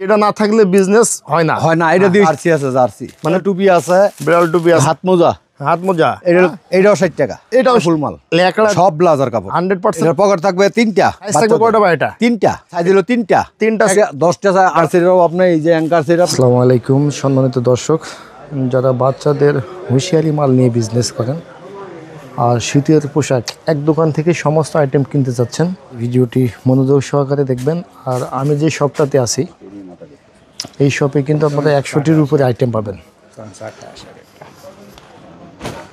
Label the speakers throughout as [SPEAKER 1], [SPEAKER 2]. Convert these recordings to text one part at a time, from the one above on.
[SPEAKER 1] এটা না থাকলে বিজনেস হয় না
[SPEAKER 2] এটা দিয়ে জার্সি আছে, জার্সি মানে টুপি আছে,
[SPEAKER 1] বিড়াল টুপি আছে,
[SPEAKER 2] হাত মোজা এটাও 60 টাকা, এটাও ফুল মাল, সব ব্লাজার কাপড়
[SPEAKER 1] 100%।
[SPEAKER 2] এর পকেট থাকবে 3টা,
[SPEAKER 1] থাকবে কয়টা ভাই? এটা
[SPEAKER 2] 3টা সাইজ হলো 3টা 10টা আর সেটাও আপনি এই যে অ্যাঙ্কার সেট।
[SPEAKER 1] আসসালামু আলাইকুম সম্মানিত দর্শক, যারা বাচ্চাদের হুঁশিয়ারি মাল নিয়ে বিজনেস করেন আর শীতের পোশাক এক দোকান থেকে সমস্ত আইটেম কিনতে চাচ্ছেন, ভিডিওটি মনোযোগ সহকারে দেখবেন। আর আমি যে শপটাতে আছি এই শপে কিন্তু আপনারা 100টির উপরে আইটেম পাবেন।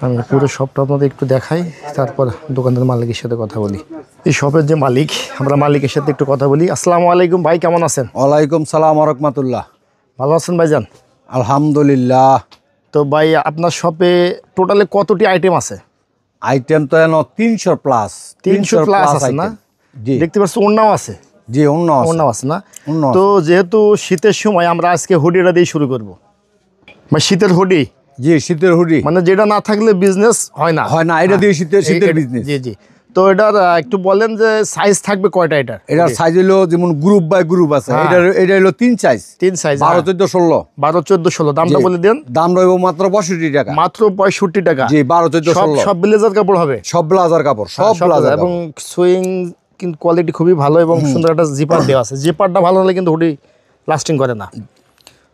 [SPEAKER 1] আমি পুরো শপটা আপনাদের একটু দেখাই, তারপর দোকানের মালিকের সাথে কথা বলি। এই শপের যে মালিক, আমরা মালিকের সাথে একটু কথা বলি। আসসালামু আলাইকুম ভাই, কেমন আছেন?
[SPEAKER 2] ওয়ালাইকুম সালাম ওয়া রাহমাতুল্লাহ।
[SPEAKER 1] ভালো আছেন ভাইজান?
[SPEAKER 2] আলহামদুলিল্লাহ।
[SPEAKER 1] তো ভাই আপনার শপে টোটালে কতটি আইটেম আছে?
[SPEAKER 2] আইটেম তো এনো 300 প্লাস
[SPEAKER 1] আছে না?
[SPEAKER 2] জি
[SPEAKER 1] দেখতে পাচ্ছি ওন্নাও আছে।
[SPEAKER 2] জি ওন্নাও
[SPEAKER 1] আছে না? তো যেহেতু শীতের সময় আমরা আজকে হুডিটা দিয়ে শুরু করব। মানে শীতের হুডি।
[SPEAKER 2] জি শীতের হুডি,
[SPEAKER 1] মানে যেটা না থাকলে বিজনেস হয় না
[SPEAKER 2] এটা দিয়ে শীতের বিজনেস।
[SPEAKER 1] জি জি। তো এটার একটু বলেন যে সাইজ থাকবে কয়টা? এটার
[SPEAKER 2] সাইজ হলো যেমন গ্রুপ বাই গ্রুপ আছে, এটা হলো 3 সাইজ 12 14 16
[SPEAKER 1] 12 14 16। দামটা বলে দেন।
[SPEAKER 2] দাম রইব মাত্র 65 টাকা,
[SPEAKER 1] মাত্র 65 টাকা।
[SPEAKER 2] জি 12 14 16
[SPEAKER 1] সব ব্লেজার কাপড় হবে,
[SPEAKER 2] সব ব্লেজার কাপড়, সব ব্লেজার
[SPEAKER 1] এবং সুইং কিন্তু কোয়ালিটি খুবই ভালো এবং সুন্দর একটা জিপার দেওয়া আছে। জিপারটা ভালো হলে কিন্তু হুডি লাস্টিং করে না।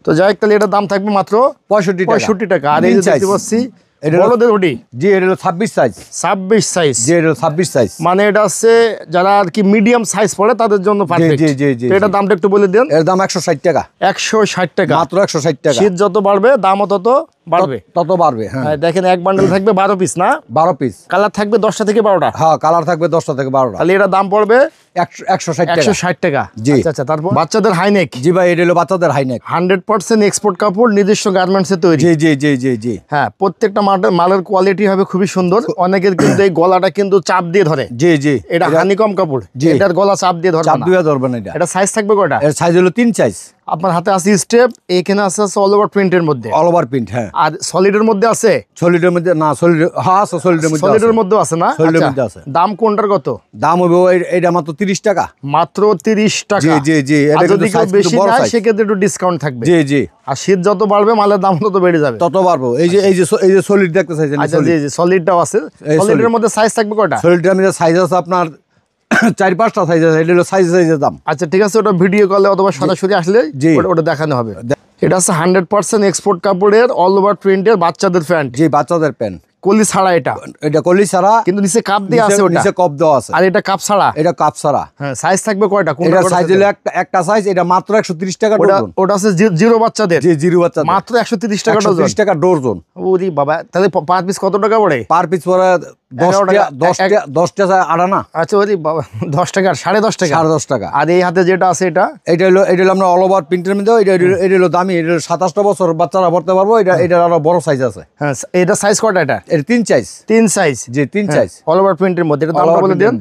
[SPEAKER 1] তো যাই হোক, তাহলে এটার দাম থাকবে মাত্র 65 টাকা। আর এই যে দেখতে পাচ্ছি বড়দের হুডি,
[SPEAKER 2] জি এটা হলো 26 সাইজ।
[SPEAKER 1] 26 সাইজ,
[SPEAKER 2] জি এটা হলো 26 সাইজ।
[SPEAKER 1] মানে এটা আছে যারা আর কি মিডিয়াম সাইজ পড়ে তাদের জন্য পারফেক্ট।
[SPEAKER 2] জি জি জি।
[SPEAKER 1] এটার দামটা একটু বলে দেন।
[SPEAKER 2] এর দাম 160 টাকা।
[SPEAKER 1] 160 টাকা,
[SPEAKER 2] মাত্র 160 টাকা।
[SPEAKER 1] শীত যত বাড়বে দামও তত বাড়বে।
[SPEAKER 2] হ্যাঁ
[SPEAKER 1] দেখেন এক বান্ডেল থাকবে 12 পিস না?
[SPEAKER 2] 12 পিস।
[SPEAKER 1] কালার থাকবে 10টা থেকে 12টা।
[SPEAKER 2] হ্যাঁ কালার থাকবে 10টা থেকে 12টা।
[SPEAKER 1] তাহলে এটার দাম পড়বে
[SPEAKER 2] 160
[SPEAKER 1] টাকা।
[SPEAKER 2] জি
[SPEAKER 1] আচ্ছা, তারপর বাচ্চাদের হাইনেক।
[SPEAKER 2] জি ভাই এটা হলো বাচ্চাদের হাইনেক,
[SPEAKER 1] 100% এক্সপোর্ট কাপড়, নিজস্ব গার্মেন্টসে তৈরি।
[SPEAKER 2] জি জি জি জি জি।
[SPEAKER 1] হ্যাঁ, প্রত্যেকটা মালের কোয়ালিটি হবে খুবই সুন্দর। অনেকের কিন্তু এই গলাটা কিন্তু চাপ দিয়ে ধরে।
[SPEAKER 2] জি জি।
[SPEAKER 1] এটা হানিকম কাপড়, এটার গলা চাপ দিয়ে ধরবে না।
[SPEAKER 2] ধরবে না।
[SPEAKER 1] এটা সাইজ থাকবে কয়টা?
[SPEAKER 2] এর সাইজ হলো 3 সাইজ।
[SPEAKER 1] আপনার হাতে আছে স্টেপ, এখানে আছে অল ওভার প্রিন্টের মধ্যে।
[SPEAKER 2] অল ওভার প্রিন্ট, হ্যাঁ।
[SPEAKER 1] আর সলিডের মধ্যে আছে?
[SPEAKER 2] সলিডের মধ্যে না, সলিডের মধ্যে
[SPEAKER 1] আছে না?
[SPEAKER 2] সলিডের মধ্যে আছে।
[SPEAKER 1] দাম কোনটার কত?
[SPEAKER 2] দাম হবে এটা মাত্র 30 টাকা।
[SPEAKER 1] মাত্র 30 টাকা।
[SPEAKER 2] জি জি জি।
[SPEAKER 1] এটা যদি কেউ বেশি নেয় সেক্ষেত্রে একটু ডিসকাউন্ট থাকবে।
[SPEAKER 2] জি জি।
[SPEAKER 1] আর শীত যত বাড়বে মালের দাম তত বেড়ে যাবে।
[SPEAKER 2] তত বাড়বে। এই যে সলিড দেখতে চাইছেন?
[SPEAKER 1] আচ্ছা জি জি, সলিডটাও আছে। সলিডের মধ্যে সাইজ থাকবে কয়টা?
[SPEAKER 2] সলিডের মধ্যে সাইজ আছে আপনার 4-5টা সাইজ আছে। এটা হলো সাইজের দাম।
[SPEAKER 1] আচ্ছা ঠিক আছে, ওটা ভিডিও কলে অথবা সরাসরি আসলে ওটা দেখানো হবে। এটা আছে 100% এক্সপোর্ট কাপড়ের অল ওভার প্রিন্টের বাচ্চাদের প্যান্ট।
[SPEAKER 2] জি বাচ্চাদের প্যান্ট,
[SPEAKER 1] কলি ছাড়া। এটা
[SPEAKER 2] কলি ছাড়া,
[SPEAKER 1] কিন্তু নিচে কাপ দেওয়া আছে। ওটা
[SPEAKER 2] নিচে কাপ দেওয়া আছে।
[SPEAKER 1] আর এটা কাপ ছাড়া?
[SPEAKER 2] এটা কাপ ছাড়া।
[SPEAKER 1] হ্যাঁ, সাইজ থাকবে কয়টা?
[SPEAKER 2] কোনটা সাইজ হলো একটা সাইজ। এটা মাত্র 130 টাকা ডজন।
[SPEAKER 1] ওটা আছে জিরো বাচ্চাদের।
[SPEAKER 2] জি জিরো বাচ্চাদের
[SPEAKER 1] মাত্র 130 টাকা ডজন।
[SPEAKER 2] 130 টাকা ডজন।
[SPEAKER 1] ওরে বাবা, তাহলে পার পিস কত টাকা পড়ে?
[SPEAKER 2] পার পিস পড়ে 10টা আড়ানা।
[SPEAKER 1] আচ্ছা ওরে বাবা, 10 টাকা, 10.5 টাকা।
[SPEAKER 2] 10.5 টাকা।
[SPEAKER 1] আর এই হাতে যেটা আছে
[SPEAKER 2] এটা হলো আমরা অল ওভার প্রিন্টের মধ্যে। এটা হলো দামি। এটা 27টা বছর বাচ্চারা পড়তে পারবো। এটা আরো বড় সাইজ আছে।
[SPEAKER 1] হ্যাঁ, এটা সাইজ কয়টা? এটা
[SPEAKER 2] 3 সাইজ।
[SPEAKER 1] 3 সাইজ।
[SPEAKER 2] জি 3 সাইজ
[SPEAKER 1] অল ওভার প্রিন্টের মধ্যে। এটা দাম বলে দেন।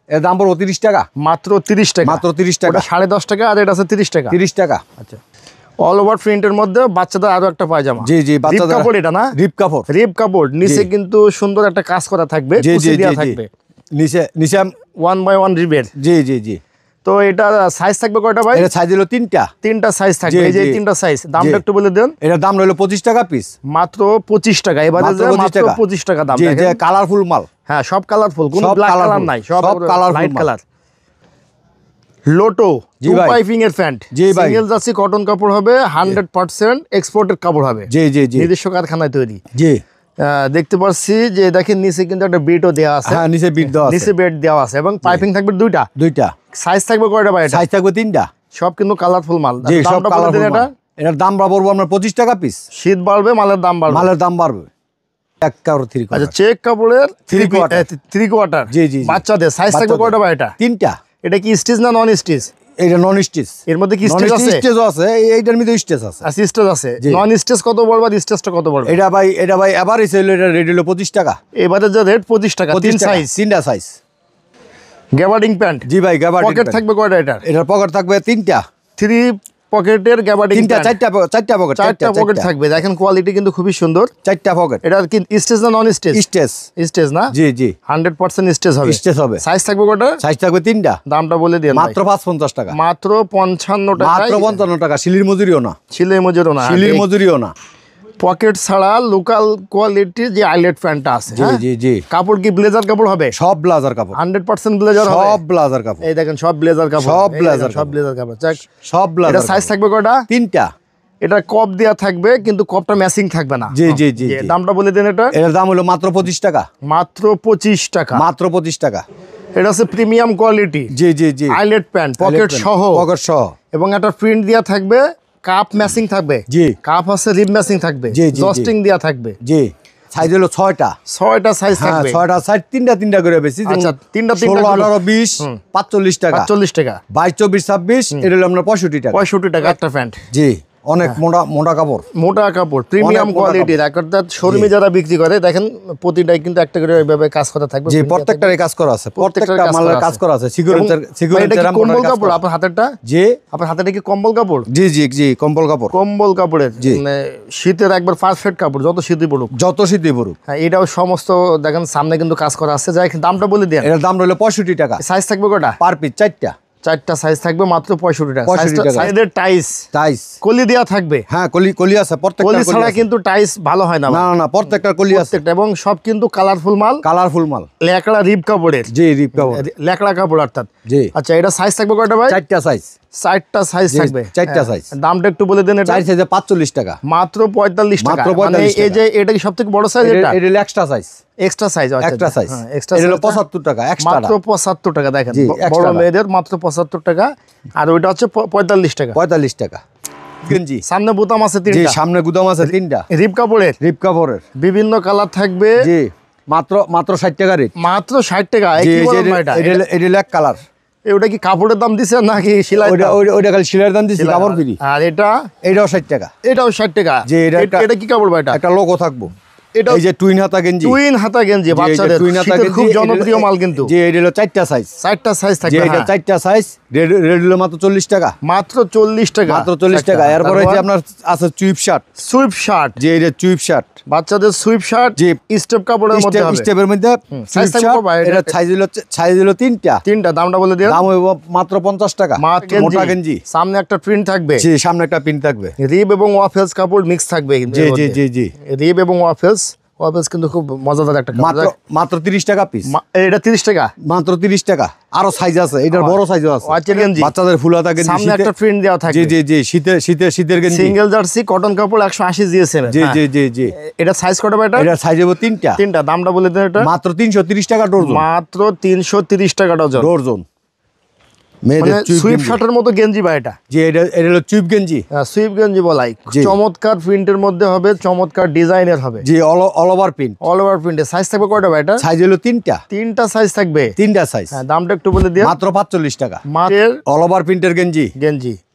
[SPEAKER 2] এর দাম পড়বে 30 টাকা।
[SPEAKER 1] মাত্র 30 টাকা।
[SPEAKER 2] মাত্র 30 টাকা।
[SPEAKER 1] ওটা 10.5 টাকা আর এটা আছে 30 টাকা।
[SPEAKER 2] 30 টাকা।
[SPEAKER 1] আচ্ছা, অল ওভার প্রিন্টের মধ্যে বাচ্চাদের আরো একটা পায়জামা।
[SPEAKER 2] জি জি, বাচ্চাদের
[SPEAKER 1] কাপড়। এটা না? রিপ কাপড়। নিচে কিন্তু সুন্দর একটা কাজ করা থাকবে, কুচি দেওয়া থাকবে।
[SPEAKER 2] নিচে
[SPEAKER 1] 1 by 1 রিবের।
[SPEAKER 2] জি জি জি।
[SPEAKER 1] তো এটা সাইজ থাকবে কয়টা ভাই?
[SPEAKER 2] এটা সাইজ হলো 3টা
[SPEAKER 1] সাইজ থাকবে। এই যে 3টা সাইজ। দামটা একটু বলে দেন।
[SPEAKER 2] এটার দাম হলো 25 টাকা পিস।
[SPEAKER 1] মাত্র 25 টাকা। এবারে যে মাত্র 25 টাকা দাম।
[SPEAKER 2] যে কালারফুল মাল।
[SPEAKER 1] হ্যাঁ, সব কালারফুল, কোনো ব্ল্যাক কালার নাই, সব light colour. Lotto two piping এর প্যান্ট, সিঙ্গেল জার্সি কটন কাপড় হবে, 100% এক্সপোর্টের কাপড় হবে।
[SPEAKER 2] জি জি জি।
[SPEAKER 1] নিজস্ব কারখানায় তৈরি।
[SPEAKER 2] জি।
[SPEAKER 1] দেখতে পাচ্ছি যে দেখেন নিচে কিন্তু একটা বিটও দেওয়া আছে।
[SPEAKER 2] হ্যাঁ, নিচে বিট দেওয়া আছে।
[SPEAKER 1] নিচে বেড দেওয়া আছে এবং পাইপিং থাকবে দুইটা। সাইজ থাকবে কয়টা ভাই?
[SPEAKER 2] সাইজ থাকবে 3টা।
[SPEAKER 1] সব কিন্তু কালারফুল মাল।
[SPEAKER 2] জি সব কালারফুল মাল। এটার দাম পড়বে আমরা 25 টাকা পিস।
[SPEAKER 1] শীত বাড়বে, মালের দাম বাড়বে। আচ্ছা, চেক কাপড়ের 3 কোয়ার্টার।
[SPEAKER 2] জি জি।
[SPEAKER 1] বাচ্চাদের সাইজ থাকবে কয়টা ভাই? এটা
[SPEAKER 2] 3টা।
[SPEAKER 1] এটা কি স্টিচ না নন স্টিচ?
[SPEAKER 2] এটা নন স্টিচ।
[SPEAKER 1] এর মধ্যে কি স্টিচ আছে?
[SPEAKER 2] স্টিচও আছে। এইটার মধ্যে স্টিচ আছে।
[SPEAKER 1] আর স্টিচ আছে। নন স্টিচ কত পড়বে আর স্টিচটা কত পড়বে?
[SPEAKER 2] এটা ভাই এভারেজ হলো। এটা রেট হলো 25 টাকা।
[SPEAKER 1] এবারে যে রেট 25 টাকা।
[SPEAKER 2] 3টা সাইজ।
[SPEAKER 1] Gabardine pant.
[SPEAKER 2] জি ভাই, গ্যাবার্ডিং।
[SPEAKER 1] পকেট থাকবে কয়টা? এটার
[SPEAKER 2] পকেট থাকবে 3টা।
[SPEAKER 1] 3 পকেটের গ্যাবার্ডিং
[SPEAKER 2] চারটা পকেট
[SPEAKER 1] চারটা পকেট থাকবে। দেখেন কোয়ালিটি কিন্তু খুবই সুন্দর।
[SPEAKER 2] চারটা পকেট।
[SPEAKER 1] এটা কি স্টেজ না নন স্টেজ? স্টেজ না?
[SPEAKER 2] জি জি
[SPEAKER 1] 100% স্টেজ হবে।
[SPEAKER 2] স্টেজ হবে।
[SPEAKER 1] সাইজ থাকবে কটা?
[SPEAKER 2] সাইজ থাকবে 3টা।
[SPEAKER 1] দামটা বলে দিন।
[SPEAKER 2] মাত্র 550 টাকা।
[SPEAKER 1] মাত্র 55 টাকা।
[SPEAKER 2] মাত্র 55 টাকা। শিলির মজুরিও না।
[SPEAKER 1] শিলের মজুরিও না।
[SPEAKER 2] শিলির মজুরিও না।
[SPEAKER 1] পকেট ছাড়া লোকাল কোয়ালিটির যে আইলেট প্যান্টটা আছে।
[SPEAKER 2] জি জি জি।
[SPEAKER 1] কাপড় কি ব্লেজার কাপড় হবে?
[SPEAKER 2] সব ব্লেজার কাপড়।
[SPEAKER 1] 100% ব্লেজার হবে।
[SPEAKER 2] সব ব্লেজার কাপড়।
[SPEAKER 1] এই দেখেন সব ব্লেজার কাপড়।
[SPEAKER 2] সব ব্লেজার
[SPEAKER 1] কাপড়। যাক
[SPEAKER 2] সব ব্লেজার।
[SPEAKER 1] এটা সাইজ থাকবে কয়টা?
[SPEAKER 2] 3টা।
[SPEAKER 1] এটা কপ দেয়া থাকবে কিন্তু কপটা ম্যাচিং থাকবে না।
[SPEAKER 2] জি জি জি।
[SPEAKER 1] দামটা বলে দেন।
[SPEAKER 2] এটার দাম হলো মাত্র 25 টাকা।
[SPEAKER 1] মাত্র 25 টাকা।
[SPEAKER 2] মাত্র 25 টাকা।
[SPEAKER 1] এটা হচ্ছে প্রিমিয়াম কোয়ালিটি।
[SPEAKER 2] জি জি জি।
[SPEAKER 1] আইলেট প্যান্ট পকেট সহ।
[SPEAKER 2] পকেট সহ।
[SPEAKER 1] এবং একটা প্রিন্ট দেয়া থাকবে, কাপ ম্যাচিং থাকবে।
[SPEAKER 2] জি।
[SPEAKER 1] কাপ আছে রিব ম্যাচিং থাকবে।
[SPEAKER 2] জি জি।
[SPEAKER 1] জস্টিং দেয়া থাকবে।
[SPEAKER 2] জি। সাইজ হলো 6টা।
[SPEAKER 1] 6টা সাইজ থাকবে।
[SPEAKER 2] 6টা সাইজ 3টা করে বেশি।
[SPEAKER 1] আচ্ছা 3টা
[SPEAKER 2] 16 18 20 45 টাকা।
[SPEAKER 1] 45 টাকা।
[SPEAKER 2] 22 24 26 এটা হলো আমরা 65 টাকা।
[SPEAKER 1] 65 টাকা একটা প্যান্ট।
[SPEAKER 2] জি। অনেক মোটা কাপড়।
[SPEAKER 1] মোটা কাপড় প্রিমিয়াম কোয়ালিটির। একটা শোরুমে যারা বিক্রি করে দেখেন প্রতিটাই কিন্তু একটা করে এইভাবে কাজ করা থাকবে।
[SPEAKER 2] জি প্রত্যেকটারই কাজ করা আছে। প্রত্যেকটা মালের কাজ করা আছে। সিকিউরিটি
[SPEAKER 1] কম্বল কাপড়। আপনার হাতেরটা?
[SPEAKER 2] জি।
[SPEAKER 1] আপনার হাতেটা কি কম্বল কাপড়?
[SPEAKER 2] জি জি জি কম্বল কাপড়।
[SPEAKER 1] কম্বল কাপড়ের। মানে শীতের একবার পারফেক্ট কাপড়, যত শীতই পড়ুক।
[SPEAKER 2] যত শীতই পড়ুক।
[SPEAKER 1] হ্যাঁ এটাও সমস্ত দেখেন সামনে কিন্তু কাজ করা আছে। যাই দামটা বলে দেন।
[SPEAKER 2] এর দাম হলো 65 টাকা।
[SPEAKER 1] সাইজ থাকবে কয়টা?
[SPEAKER 2] পার পিস 4টা।
[SPEAKER 1] 4টা সাইজ থাকবে মাত্র 65 টাকা।
[SPEAKER 2] 65 টাকা।
[SPEAKER 1] সাইজের টাইস কলি দেয়া থাকবে।
[SPEAKER 2] হ্যাঁ কলি আছে। প্রত্যেকটা
[SPEAKER 1] কলি ছাড়া কিন্তু টাইস ভালো হয় না।
[SPEAKER 2] না না প্রত্যেকটা কলি আছে।
[SPEAKER 1] এবং সব কিন্তু কালারফুল মাল। লেকড়া রিব কাপড়ের।
[SPEAKER 2] জি রিব কাপড়।
[SPEAKER 1] লেকড়া কাপড় অর্থাৎ।
[SPEAKER 2] জি।
[SPEAKER 1] আচ্ছা এটা সাইজ থাকবে কয়টা ভাই?
[SPEAKER 2] 4টা সাইজ।
[SPEAKER 1] 4টা সাইজ থাকবে।
[SPEAKER 2] 4টা সাইজ।
[SPEAKER 1] দামটা একটু বলে দেন। এটা
[SPEAKER 2] 4 সাইজে 45 টাকা।
[SPEAKER 1] মাত্র 45 টাকা।
[SPEAKER 2] মাত্র 45 টাকা।
[SPEAKER 1] এই যে এটা কি সবথেকে বড় সাইজ? এটা
[SPEAKER 2] হলো extra size.
[SPEAKER 1] Extra size.
[SPEAKER 2] Extra size.
[SPEAKER 1] Extra
[SPEAKER 2] এটা হলো 75 টাকা এক্সট্রা।
[SPEAKER 1] মাত্র 75 টাকা। দেখেন বড় মেয়েদের মাত্র 75 টাকা। আর ওইটা হচ্ছে 45 টাকা।
[SPEAKER 2] 45 টাকা। গেঞ্জি।
[SPEAKER 1] সামনে বোতাম আছে 3টা।
[SPEAKER 2] জি সামনে গুদাম আছে 3টা।
[SPEAKER 1] রিব কাপড়ের। বিভিন্ন কালার থাকবে।
[SPEAKER 2] জি মাত্র 60 টাকা রেট।
[SPEAKER 1] মাত্র 60 টাকা।
[SPEAKER 2] জি এটা এক কালার।
[SPEAKER 1] ওটা কি কাপড়ের দাম দিছে নাকি সেলাই?
[SPEAKER 2] ওইটা খালি সেলাইয়ের দাম দিছি, কাপড় ফ্রি।
[SPEAKER 1] আর এটাও
[SPEAKER 2] 60 টাকা।
[SPEAKER 1] এটাও 60 টাকা।
[SPEAKER 2] জি
[SPEAKER 1] এটা কি কাপড় ভাই? এটা
[SPEAKER 2] একটা লোগো থাকবো।
[SPEAKER 1] এটা
[SPEAKER 2] এই যে টুইন হাতা গেঞ্জি।
[SPEAKER 1] বাচ্চাদের শীতের খুব জনপ্রিয় মাল কিন্তু।
[SPEAKER 2] জি এটা হলো 4টা সাইজ।
[SPEAKER 1] 4টা সাইজ থাকবে।
[SPEAKER 2] জি এটা 4টা সাইজ। রেড হলো মাত্র 40 টাকা।
[SPEAKER 1] মাত্র 40 টাকা।
[SPEAKER 2] মাত্র 40 টাকা। এরপর এই যে আপনার আছে সুইপ শার্ট। জি এটা সুইপ শার্ট।
[SPEAKER 1] বাচ্চাদের সুইপ শার্ট। জি স্টেপ কাপড়ের মধ্যে হবে।
[SPEAKER 2] স্টেপের মধ্যে
[SPEAKER 1] সাইজ থাকবে ভাই।
[SPEAKER 2] এটা সাইজ হলো 3টা।
[SPEAKER 1] দামটা বলে দিও।
[SPEAKER 2] দাম হইব মাত্র 50 টাকা। মোটা গেঞ্জি।
[SPEAKER 1] সামনে একটা প্রিন্ট থাকবে।
[SPEAKER 2] জি সামনে একটা প্রিন্ট থাকবে।
[SPEAKER 1] রিব এবং ওয়াফেলস কাপড় মিক্স থাকবে।
[SPEAKER 2] জি জি জি জি।
[SPEAKER 1] রিব এবং ওয়াফেলস কিন্তু খুব মজাদার একটা কাপড়।
[SPEAKER 2] মাত্র 30 টাকা পিস।
[SPEAKER 1] এটা 30 টাকা।
[SPEAKER 2] মাত্র 30 টাকা। আরো সাইজ আছে। এটার বড় সাইজও আছে। বাচ্চাদের ফুল হাতা গেঞ্জি।
[SPEAKER 1] সামনে একটা প্রিন্ট দেওয়া থাকবে।
[SPEAKER 2] জি জি জি শীতের গেঞ্জি।
[SPEAKER 1] সিঙ্গেল জার্সি কটন কাপড় 180 জিএসএম।
[SPEAKER 2] জি জি জি জি।
[SPEAKER 1] এটা সাইজ কত ভাই?
[SPEAKER 2] এটা সাইজ হবে 3টা।
[SPEAKER 1] দামটা বলে দেন। এটা
[SPEAKER 2] মাত্র 330 টাকা ডজন।
[SPEAKER 1] মাত্র 330 টাকা ডজন।
[SPEAKER 2] মেয়েদের
[SPEAKER 1] সুইপ শার্টের মতো গেঞ্জি ভাই এটা।
[SPEAKER 2] জি এটা হলো সুইপ গেঞ্জি।
[SPEAKER 1] সুইপ গেঞ্জি বলাই। চমৎকার প্রিন্টের মধ্যে হবে, চমৎকার ডিজাইনের হবে।
[SPEAKER 2] জি all over print.
[SPEAKER 1] All over প্রিন্টে সাইজ থাকবে কয়টা ভাই? এটা
[SPEAKER 2] সাইজ হলো 3টা।
[SPEAKER 1] 3টা সাইজ থাকবে।
[SPEAKER 2] 3টা সাইজ।
[SPEAKER 1] হ্যাঁ দামটা একটু বলে দিন।
[SPEAKER 2] মাত্র 45 টাকা।
[SPEAKER 1] মাত্র
[SPEAKER 2] অল ওভার প্রিন্টের গেঞ্জি।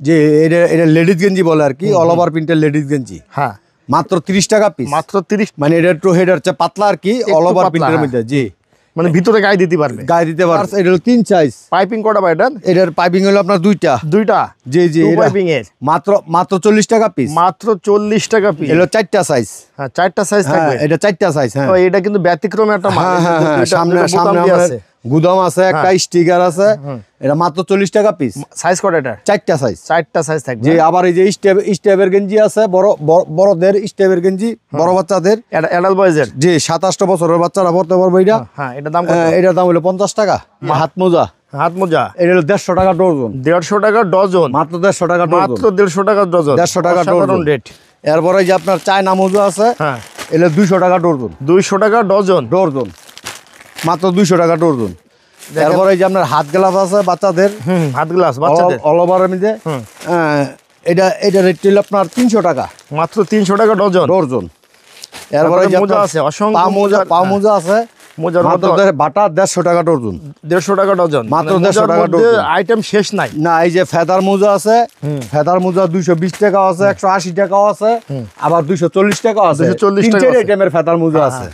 [SPEAKER 2] জি এটা লেডিস গেঞ্জি বলে আর কি। অল ওভার প্রিন্টের লেডিস গেঞ্জি।
[SPEAKER 1] হ্যাঁ
[SPEAKER 2] মাত্র 30 টাকা পিস।
[SPEAKER 1] মাত্র 30।
[SPEAKER 2] মানে এটা একটু হেডার চেয়ে পাতলা আর কি। অল ওভার প্রিন্টের মধ্যে। জি
[SPEAKER 1] মানে ভিতরে গায়ে দিতে পারবে।
[SPEAKER 2] এটা হলো 3 সাইজ।
[SPEAKER 1] পাইপিং কটা ভাই?
[SPEAKER 2] এটার পাইপিং হলো আপনার 2টা। জি জি
[SPEAKER 1] পাইপিং এর
[SPEAKER 2] মাত্র 40 টাকা পিস।
[SPEAKER 1] মাত্র 40 টাকা পিস।
[SPEAKER 2] এলো 4টা সাইজ।
[SPEAKER 1] হ্যাঁ 4টা সাইজ থাকবে।
[SPEAKER 2] এটা 4টা সাইজ। হ্যাঁ
[SPEAKER 1] এটা কিন্তু ব্যতিক্রম একটা মাল।
[SPEAKER 2] সামনে আছে গুদাম আছে, একটা স্টিকার আছে। এটা মাত্র 40 টাকা পিস।
[SPEAKER 1] সাইজ কত এটা?
[SPEAKER 2] 4টা সাইজ।
[SPEAKER 1] 4টা সাইজ থাকবে।
[SPEAKER 2] জি আবার এই যে স্টেপের গেঞ্জি আছে, বড়দের স্টেপের গেঞ্জি, বড় বাচ্চাদের।
[SPEAKER 1] অ্যাডাল্ট বয়েজের।
[SPEAKER 2] জি 27 বছরের বাচ্চারা পড়তে পারবে এটা।
[SPEAKER 1] হ্যাঁ এটার দাম কত?
[SPEAKER 2] এটার দাম হলো 50 টাকা। হাত মোজা।
[SPEAKER 1] এটা
[SPEAKER 2] হলো 150 টাকা ডজন।
[SPEAKER 1] 150 টাকা ডজন।
[SPEAKER 2] মাত্র 150 টাকা ডজন।
[SPEAKER 1] মাত্র 150 টাকা ডজন।
[SPEAKER 2] 150 টাকা ডজন
[SPEAKER 1] রেট।
[SPEAKER 2] এরপরে যে আপনার চায়না মোজা আছে।
[SPEAKER 1] হ্যাঁ
[SPEAKER 2] এলো 200 টাকা ডজন।
[SPEAKER 1] 200 টাকা ডজন।
[SPEAKER 2] মাত্র 200 টাকা ডজন। এরপরে যে আপনার হাত গ্লাভস আছে বাচ্চাদের।
[SPEAKER 1] হাত গ্লাভস বাচ্চাদের
[SPEAKER 2] অল ওভারের মধ্যে। এটা রেট হলো আপনার 300 টাকা।
[SPEAKER 1] মাত্র 300 টাকা ডজন।
[SPEAKER 2] এরপরে যে
[SPEAKER 1] মোজা আছে, অসংখ্য
[SPEAKER 2] পা মোজা আছে।
[SPEAKER 1] মোজার
[SPEAKER 2] মাত্র বাটা 150 টাকা ডজন।
[SPEAKER 1] 150 টাকা ডজন।
[SPEAKER 2] মাত্র 150 টাকা ডজন।
[SPEAKER 1] আইটেম শেষ নাই।
[SPEAKER 2] না এই যে ফেদার মোজা আছে। ফেদার মোজা 220 টাকা আছে, 180 টাকা আছে, আবার 240 টাকা আছে।
[SPEAKER 1] 240 টাকা
[SPEAKER 2] তিনটে আইটেমের ফেদার মোজা আছে।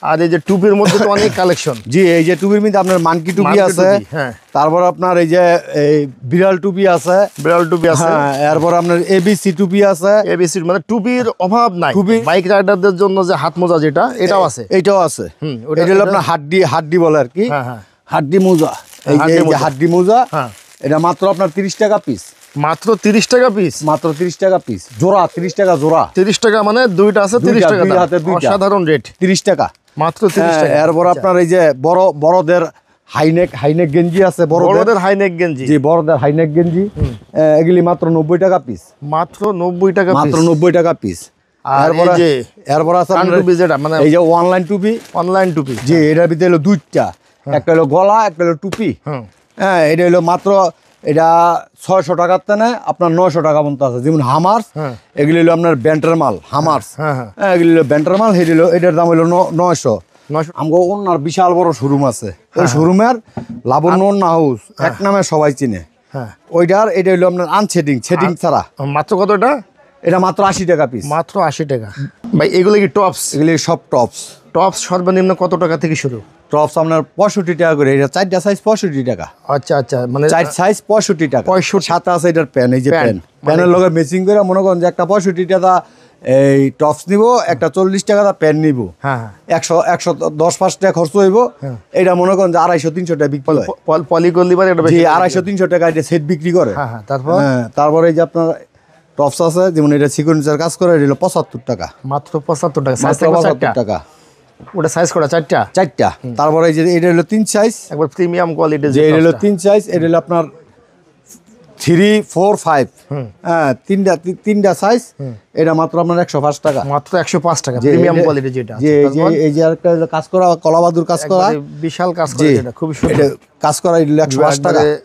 [SPEAKER 1] আর এই যে টুপির মধ্যে তো অনেক কালেকশন।
[SPEAKER 2] জি, এই যে টুপির মধ্যে আপনার মানকি টুপি আছে,
[SPEAKER 1] হ্যাঁ,
[SPEAKER 2] তারপর আপনার এই যে এই বিড়াল টুপি আছে,
[SPEAKER 1] বিড়াল টুপি আছে,
[SPEAKER 2] হ্যাঁ, এরপর আপনার এবিসি টুপি আছে।
[SPEAKER 1] এবিসি মানে টুপির অভাব নাই।
[SPEAKER 2] টুপি-
[SPEAKER 1] বাইক রাইডারদের জন্য যে হাত মোজা যেটা, এটাও আছে।
[SPEAKER 2] এইটাও আছে।
[SPEAKER 1] ওটা-
[SPEAKER 2] এটা হলো আপনার হাড্ডি বলে আর কি,
[SPEAKER 1] হ্যাঁ, হ্যাঁ,
[SPEAKER 2] হাড্ডি মোজা। এই যে
[SPEAKER 1] হাড্ডি
[SPEAKER 2] এই যে
[SPEAKER 1] মোজা।
[SPEAKER 2] হাড্ডি মোজা,
[SPEAKER 1] হ্যাঁ,
[SPEAKER 2] এটা মাত্র আপনার 30 টাকা পিস।
[SPEAKER 1] মাত্র 30 টাকা পিস।
[SPEAKER 2] মাত্র 30 টাকা পিস, জোড়া 30 টাকা জোড়া।
[SPEAKER 1] 30 টাকা মানে দুইটা আছে 30
[SPEAKER 2] দুইটা,
[SPEAKER 1] টাকা
[SPEAKER 2] দুই
[SPEAKER 1] দাম।
[SPEAKER 2] হাতে দুইটা।
[SPEAKER 1] অসাধারণ রেট,
[SPEAKER 2] 30 টাকা
[SPEAKER 1] মাত্র 30 টাকা।
[SPEAKER 2] এরপর আপনার এই যে বড়দের হাইনেক গেঞ্জি আছে,
[SPEAKER 1] বড়দের হাইনেক গেঞ্জি,
[SPEAKER 2] জি বড়দের হাইনেক গেঞ্জি, এগুলি মাত্র 90 টাকা পিস।
[SPEAKER 1] মাত্র 90 টাকা
[SPEAKER 2] মাত্র
[SPEAKER 1] পিস।
[SPEAKER 2] 90 টাকা পিস।
[SPEAKER 1] আর এই যে
[SPEAKER 2] এরপর আছে
[SPEAKER 1] কান
[SPEAKER 2] আপনার
[SPEAKER 1] টুপি যেটা মানে
[SPEAKER 2] এই যে অনলাইন টুপি,
[SPEAKER 1] অনলাইন টুপি,
[SPEAKER 2] জি এটার ভিতরে হলো দুইটা, একটা হলো গলা, একটা হলো টুপি।
[SPEAKER 1] হুম,
[SPEAKER 2] হ্যাঁ, এটা হলো মাত্র এটা 600 টাকার তেনে আপনার 900 টাকা পর্যন্ত আছে। যেমন হামার্স,
[SPEAKER 1] হ্যাঁ।
[SPEAKER 2] এগুলি হলো আপনার ব্যান্টার মাল, হামার্স,
[SPEAKER 1] হ্যাঁ, হ্যাঁ।
[SPEAKER 2] হ্যাঁ, এগুলি হলো ব্যান্টার মাল। এটার দাম হলো 900।
[SPEAKER 1] 900
[SPEAKER 2] আমগো ওনার বিশাল বড় শোরুম আছে, ওই শোরুমের লাবণ্য ওন্না হাউস এক নামে সবাই চিনে।
[SPEAKER 1] হ্যাঁ,
[SPEAKER 2] ওইটার এটা হলো আপনার সেটিং ছাড়া।
[SPEAKER 1] মাত্র কত এটা?
[SPEAKER 2] এটা মাত্র 80 টাকা পিস।
[SPEAKER 1] মাত্র 80 টাকা। ভাই এগুলো কি টপস?
[SPEAKER 2] এগুলি সব টপস।
[SPEAKER 1] টপস সর্বনিম্ন কত টাকা থেকে শুরু?
[SPEAKER 2] টপস আপনার 65 টাকা করে, এটা 4টা সাইজ 65 টাকা।
[SPEAKER 1] আচ্ছা আচ্ছা, মানে
[SPEAKER 2] 4 সাইজ 65 টাকা।
[SPEAKER 1] 65
[SPEAKER 2] সাথে আছে এটার প্যান, এই যে
[SPEAKER 1] প্যান।
[SPEAKER 2] প্যানের লগে ম্যাচিং করে মনে করেন যে একটা 65 টাকা এই টপস নিব, একটা 40 টাকা প্যান নিব,
[SPEAKER 1] হ্যাঁ, হ্যাঁ,
[SPEAKER 2] 110-5 টাকা খরচ হইব। এটা মনে করেন যে 250-300 টাকা বিক্রি হয়।
[SPEAKER 1] পলিগলিবার এটা
[SPEAKER 2] জি,
[SPEAKER 1] বেশি।
[SPEAKER 2] 250-300 টাকা এটা সেট বিক্রি করে।
[SPEAKER 1] হ্যাঁ, হ্যাঁ, তারপর
[SPEAKER 2] হ্যাঁ, তারপরে এই যে আপনার টপস আছে, যেমন এটা সিকোয়েন্সের কাজ করে, এটা হলো 75 টাকা।
[SPEAKER 1] মাত্র 75 টাকা। সাইজ
[SPEAKER 2] মাত্র
[SPEAKER 1] থাকবে
[SPEAKER 2] 75
[SPEAKER 1] চারটা?
[SPEAKER 2] টাকা।
[SPEAKER 1] ওটা সাইজ করা চারটা?
[SPEAKER 2] 4টা। তারপরে এই যে এটা হলো 3 সাইজ,
[SPEAKER 1] একবার প্রিমিয়াম কোয়ালিটি
[SPEAKER 2] যে এটা হলো 3 সাইজ, এটা হলো আপনার 3, 4, 5, হ্যাঁ, তিনটা সাইজ। এটা মাত্র আপনার 105 টাকা।
[SPEAKER 1] মাত্র 105 টাকা,
[SPEAKER 2] যে
[SPEAKER 1] প্রিমিয়াম
[SPEAKER 2] এটা-
[SPEAKER 1] কোয়ালিটি যেটা।
[SPEAKER 2] যে এই যে আরেকটা হলো কাজ করা, কলাবাদুর কাজ করা,
[SPEAKER 1] একবারে বিশাল কাজ করে
[SPEAKER 2] জি,
[SPEAKER 1] যেটা, খুবই সুন্দর।
[SPEAKER 2] এটা কাজ করা, এটা হলো 105 টাকা।
[SPEAKER 1] একবারে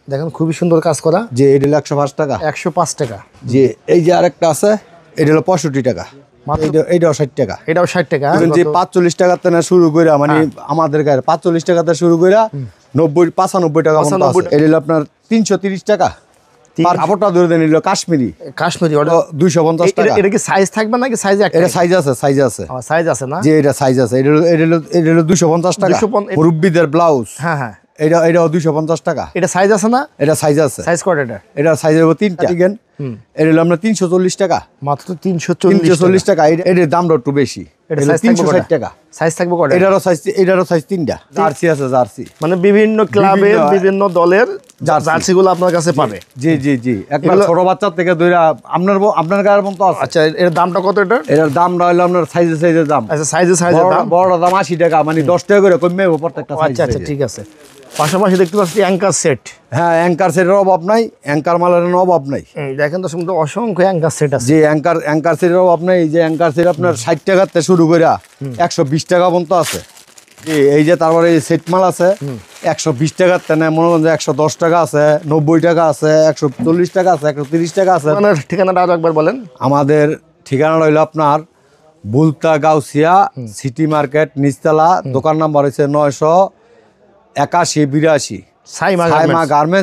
[SPEAKER 1] দেখেন খুবই সুন্দর কাজ করা,
[SPEAKER 2] যে এটা হলো 105 টাকা।
[SPEAKER 1] 105 টাকা।
[SPEAKER 2] যে এই যে আরেকটা আছে, এটা হলো 65 টাকা।
[SPEAKER 1] মাত্র-
[SPEAKER 2] এইটাও 60 টাকা।
[SPEAKER 1] এটাও 60 টাকা।
[SPEAKER 2] এখন যে 45 টাকা থেকে শুরু করে, মানে আমাদের গায়ে 45 টাকা থেকে শুরু করে 95 টাকা পর্যন্ত আছে।
[SPEAKER 1] 95
[SPEAKER 2] এটা হলো আপনার 330 টাকা। আর কাপড়টা ধরে দেন, নিল কাশ্মীরি,
[SPEAKER 1] কাশ্মীরি। ওটা
[SPEAKER 2] 250 টাকা।
[SPEAKER 1] এটা কি সাইজ থাকবে নাকি সাইজ একটা?
[SPEAKER 2] এটা সাইজ আছে, সাইজ আছে।
[SPEAKER 1] সাইজ আছে না?
[SPEAKER 2] যে এটা সাইজ আছে, এটা হলো 250 টাকা।
[SPEAKER 1] 250
[SPEAKER 2] মুরব্বিদের ব্লাউজ,
[SPEAKER 1] হ্যাঁ, হ্যাঁ।
[SPEAKER 2] এটাও 250 টাকা।
[SPEAKER 1] এটা সাইজ আছে না?
[SPEAKER 2] এটা সাইজ আছে।
[SPEAKER 1] সাইজ কত এটা?
[SPEAKER 2] এটা সাইজ হবে 3টা। এটা হলো আপনার 340 টাকা।
[SPEAKER 1] মাত্র 340
[SPEAKER 2] 340 টাকা। এটার দামটা একটু বেশি,
[SPEAKER 1] এটা
[SPEAKER 2] এটা
[SPEAKER 1] সাইজ থাকবে
[SPEAKER 2] 360
[SPEAKER 1] কটা?
[SPEAKER 2] টাকা।
[SPEAKER 1] সাইজ থাকবে কত?
[SPEAKER 2] এটারও সাইজ 3টা। জার্সি আছে, জার্সি।
[SPEAKER 1] মানে বিভিন্ন ক্লাবের বিভিন্ন দলের
[SPEAKER 2] জার্সি।
[SPEAKER 1] জার্সিগুলো আপনার কাছে পাবে।
[SPEAKER 2] জি জি জি, একবার
[SPEAKER 1] এগুলো-
[SPEAKER 2] ছোট বাচ্চা থেকে ধরে আপনার গায়ের মতো আছে।
[SPEAKER 1] আচ্ছা, এর দামটা কত এটা?
[SPEAKER 2] এটার দামটা হলো আপনার সাইজের দাম।
[SPEAKER 1] আচ্ছা, সাইজের দাম।
[SPEAKER 2] বড় দাম 80 টাকা, মানে 10 টাকা করে কমবে প্রত্যেকটা সাইজ।
[SPEAKER 1] আচ্ছা আচ্ছা, ঠিক আছে। পাশাপাশি দেখতে পাচ্ছি অ্যাঙ্কার সেট।
[SPEAKER 2] হ্যাঁ, অ্যাঙ্কার সেটের অভাব নাই, অ্যাঙ্কার মালের অভাব নাই।
[SPEAKER 1] দেখেন তো সুন্দর অসংখ্য অ্যাঙ্কার সেট আছে।
[SPEAKER 2] যে অ্যাঙ্কার সেটের অভাব নাই। এই যে অ্যাঙ্কার সেট আপনার 60 টাকা থেকে শুরু করে 120 টাকা পর্যন্ত আছে। এই যে তারপরে এই সেট মাল আছে 120 টাকার তেনে, মনে করেন যে 110 টাকা আছে, 90 টাকা আছে, 140 টাকা আছে, 130 টাকা আছে।
[SPEAKER 1] আপনার ঠিকানাটা আরো একবার বলেন।
[SPEAKER 2] আমাদের ঠিকানা রইল আপনার বুলতা গাউসিয়া সিটি মার্কেট নিচতলা, দোকান নাম্বার হচ্ছে 981-82
[SPEAKER 1] সাইমা
[SPEAKER 2] সাইমা গার্মেন্টস।